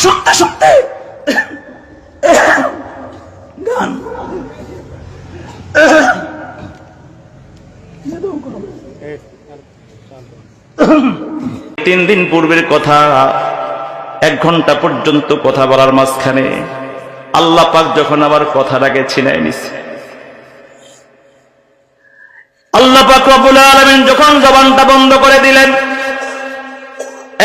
শুনতে শুনতে গান 3 দিন পূর্বের কথা, 1 ঘন্টা পর্যন্ত কথা বলার মাঝখানে আল্লাহ পাক যখন আবার কথাটাকে ছিনায় নিছে, আল্লাহ পাক রব্বুল আলামিন যখন জবানটা বন্ধ করে দিলেন,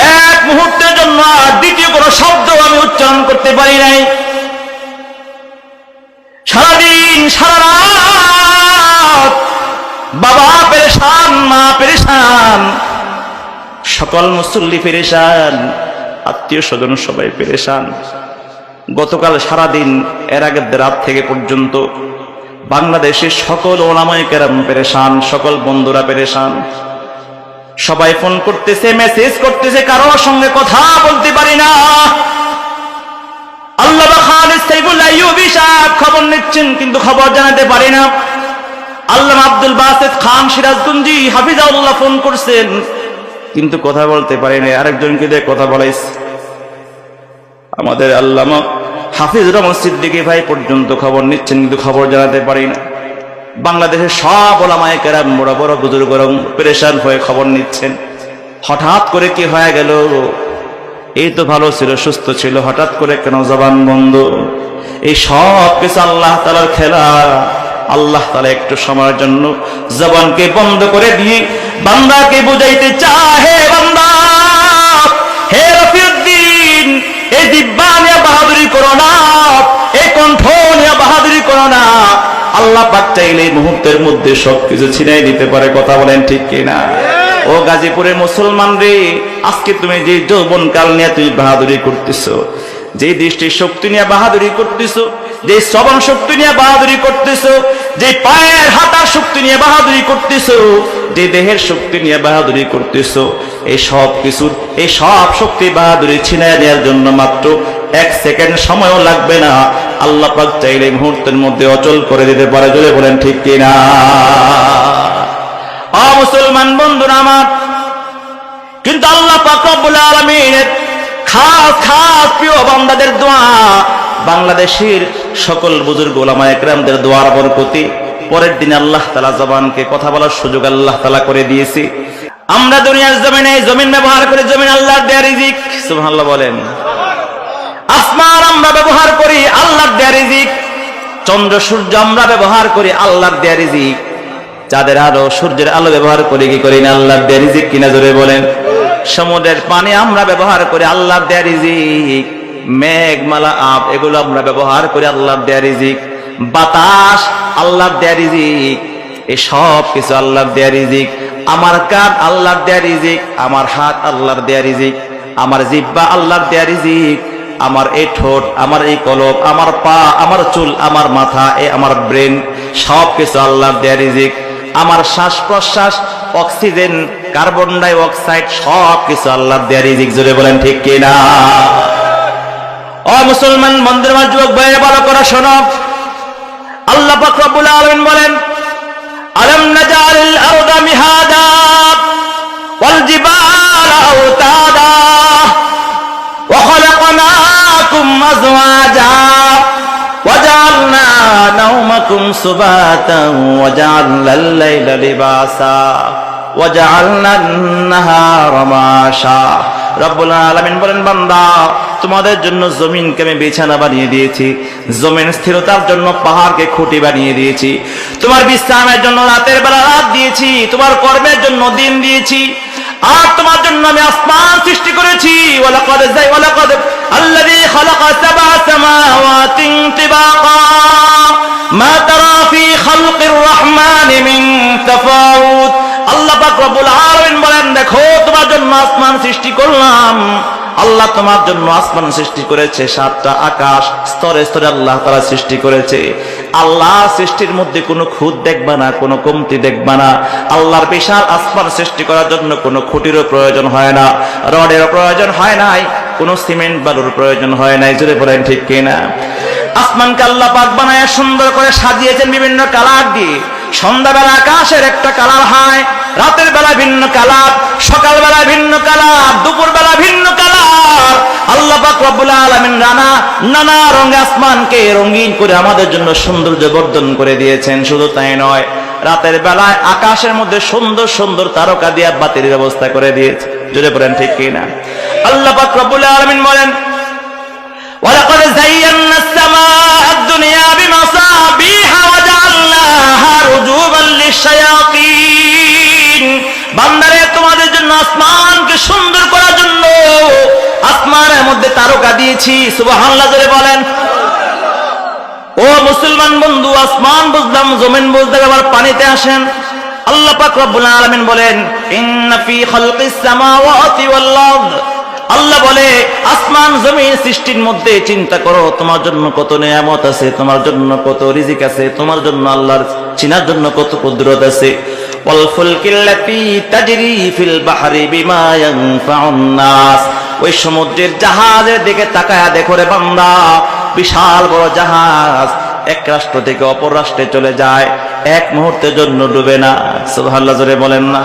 1 মুহূর্তের জন্য আর দ্বিতীয় কোনো শব্দ আমি উচ্চারণ করতে পারি নাই। সারাদিন সারা রাত বাবা পেরেশান, মা পেরেশান, সকল মুসল্লি পেরেশান, আত্মীয় স্বজন সবাই পেরেশান। গতকাল সারাদিন, এর আগের রাত থেকে পর্যন্ত বাংলাদেশের সকল ওলামায়ে কেরাম পেরেশান, সকল বন্ধুরা পেরেশান। সবাই ফোন করতেছে, মেসেজ করতেছে, কারোর সঙ্গে কথা বলতে পারি না। আল্লামা খালিদ সাইফুল আইয়ুবী সাহেব খবর নিচ্ছেন, কিন্তু খবর জানাতে পারি না। আল্লামা আব্দুল বাসিত খান সিরাজগঞ্জি হাফিজাহুল্লাহ ফোন করছেন, কিন্তু কথা বলতে পারি না। আরেকজনকে দিয়ে কথা বলাইছে। আমাদের আল্লামা হাফিজ রহমান সিদ্দিকী ভাই পর্যন্ত খবর নিচ্ছেন, কিন্তু খবর জানাতে পারি না। বাংলাদেশের সব ওলামায়ে কেরাম, বড় বড় বুজুর্গরা পেরেশান হয়ে খবর নিচ্ছেন। হঠাৎ করে কি হয়ে গেল? এই তো ভালো ছিল, সুস্থ ছিল, হঠাৎ করে কেন জবান বন্ধ? এই সব কিছু আল্লাহ তাআলার খেলা। আল্লাহ তাআলা একটু সময়ের জন্য জবানকে বন্ধ করে দিয়ে বান্দাকে বুঝাইতে চাহে, বান্দা হে রফিউদ্দিন, এই জিহ্বা নিয়ে বাহাদুরি করো না, এই কণ্ঠ নিয়ে বাহাদুরি করো না। আল্লাহ পাক চাইলে এই মুহূর্তের মধ্যে সবকিছু ছিনাই দিতে পারে। কথা বলেন ঠিক কিনা? ও গাজীপুরের মুসলমান রে, আজকে তুমি যে যৌবন কাল নিয়ে তুমি বাহাদুরি করতেছো, যে দৃষ্টির শক্তি নিয়ে বাহাদুরি করতেছো, যে শ্রবণ শক্তি নিয়ে বাহাদুরি করতেছো, যে পায়ের হাঁটার শক্তি নিয়ে বাহাদুরি করতেছো, যে দেহের শক্তি নিয়ে বাহাদুরি করতেছো, এই সব কিছুর, এই সব শক্তি বাহাদুরি ছিনাই নেওয়ার জন্য মাত্র 1 সেকেন্ড সময়ও লাগবে না। আল্লাহ পাক চাইলে মুহূর্তের মধ্যে অচল করে দিতে পারে। জোরে বলেন ঠিক কিনা? মুসলমান বন্ধুরা আমার, কিন্তু আল্লাহ পাক রব্বুল আলামিনের খাস খাস প্রিয় বান্দাদের দোয়া, বাংলাদেশের সকল বুজুর্গ ওলামায়ে কেরামদের দোয়ার বরকতে পরের দিন আল্লাহ তাআলা জবানকে কথা বলার সুযোগ আল্লাহ তাআলা করে দিয়েছে। আমরা দুনিয়ার জমিনে জমিন ব্যবহার করে, জমিন আল্লাহর দেয়া রিজিক। সুবহানাল্লাহ বলেন। আসমান আমরা ব্যবহার করি, আল্লাহর দেয়া রিজিক। চন্দ্র সূর্য আমরা ব্যবহার করি, আল্লাহর দেয়া রিজিক। চাঁদের আলো, সূর্যের আলো ব্যবহার করি কি করি না? আল্লাহর দেয়া রিজিক কিনা? জোরে বলেন। সমুদ্রের পানি আমরা ব্যবহার করি, আল্লাহর দেয়া রিজিক। মেঘমালা, আপ, এগুলো আমরা ব্যবহার করি, আল্লাহর দেয়া রিজিক। বাতাস আল্লাহর দেয়া রিজিক। এই সব কিছু আল্লাহর দেয়া রিজিক। আমার কান আল্লাহর দেয়া রিজিক, আমার হাত আল্লাহর দেয়া রিজিক, আমার জিহ্বা আল্লাহর দেয়া রিজিক, আমার এই ঠোঁট, আমার এই কলব, আমার পা, আমার চুল, আমার মাথা, আমার ব্রেন, সব কিছু আল্লাহর দেয়া রিজিক। আমার শ্বাস প্রশ্বাস, অক্সিজেন, কার্বন ডাই অক্সাইড, সব কিছু আল্লাহর দেয়া রিজিক। জোরে বলেন ঠিক কিনা? ও মুসলমান বন্ধুরা, আমার যুবক ভাইরা, ভালো করে শোনো। আল্লাহ পাক রব্বুল আলামিন বলেন, আলাম নাজআলিল আরদা মিহাদা ওয়াল জিবালা আওতাদা ওয়া খালাকনাকুম আজওয়াজা ওয়া জাআলনা নাওমাকুম সুবাতান ওয়া জাআলনাল লাইলা লিবাসা ওয়া জাআলনান নাহারা মাশা। রব্বুল আলামিন বলেন, বান্দা তোমাদের জন্য জমিনকে আমি বিছানা বানিয়ে দিয়েছি, জমিন স্থিরতার জন্য পাহাড়কে খুঁটি বানিয়ে দিয়েছি, তোমার বিশ্রামের জন্য রাতের বেলা রাত দিয়েছি, তোমার কর্মের জন্য দিন দিয়েছি, আর তোমার জন্য আমি আসমান সৃষ্টি করেছি। ওয়ালাকাদ আল্লাযী খালাকা সাবআ সামাওয়াতিন তিবাকা মা তারা ফি খালকির রহমানি মিন তাফাউত। আল্লাহ পাক রব্বুল আলামিন বলেন, দেখো তোমার জন্য আসমান সৃষ্টি করলাম। আল্লাহ তোমার জন্য আসমান সৃষ্টি করেছে, 7টা আকাশ, স্তরে স্তরে আল্লাহ তাআলা সৃষ্টি করেছে। আল্লাহ সৃষ্টির মধ্যে কোনো খুঁত দেখবা না, কোনো কমতি দেখবা না। আল্লাহর বিশাল আসমান সৃষ্টি করার জন্য কোনো খুঁটিরও প্রয়োজন হয় না, রডেরও প্রয়োজন হয় নাই, কোনো সিমেন্ট বালুর প্রয়োজন হয় নাই। জোরে বলেন ঠিক কিনা? আসমানকে আল্লাহ পাক বানায় সুন্দর করে সাজিয়েছেন বিভিন্ন কালার দিয়ে। সন্ধ্যাবেলা আকাশের একটা কালার হয়, রাতের বেলা ভিন্ন কালার, সকালবেলা ভিন্ন কালার, দুপুর বেলা ভিন্ন কালার। আল্লাহ পাক রব্বুল আলামিন নানা রঙে আসমানকে রঙিন করে আমাদের জন্য সৌন্দর্য বর্ধন করে দিয়েছেন। শুধু তাই নয়, রাতের বেলায় আকাশের মধ্যে সুন্দর সুন্দর তারকা দিয়ে বাতির ব্যবস্থা করে দিয়েছে। জোরে পড়েন ঠিক কিনা? আল্লাহ পাক রব্বুল আলামিন বলেন, ওয়ালাকাদ যায়্যানা আস-সামাআ আদ-দুনিয়া বিমাসাবিহা ওয়া জাআলনাহা রুজুবান লিশ-শায়াতিন। বান্দারে, তোমাদের জন্য আসমানকে সুন্দর করার জন্য আসমানের মধ্যে তারকা দিয়েছি। সুবহানাল্লাহ জোরে বলেন। ও মুসলমান বন্ধু, আসমান বুঝলাম, জমিন বুঝতে আবার পানিতে আসেন। আল্লাহ পাক রব্বুল আলামিন বলেন, ইন্না ফি খালকিস সামাওয়াতি ওয়াল আরদ। আল্লাহ বলে, আসমান জমিন সৃষ্টির মধ্যে চিন্তা করো, তোমার জন্য কত নিয়ামত আছে, তোমার জন্য কত রিজিক আছে, তোমার জন্য আল্লাহর চিনার জন্য কত কুদরত আছে। ওয়াল ফুলকিল্লাতী তাজরি ফিল বাহরি বিমা ইয়ানফাউন নাস। ওই সমুদ্রের জাহাজের দিকে তাকায়া দেখো রে বান্দা, বিশাল বড় জাহাজ এক রাষ্ট্র থেকে অপর রাষ্ট্রে চলে যায়, এক মুহূর্তের জন্য ডুবে না। সুবহানাল্লাহ জোরে বলেন না।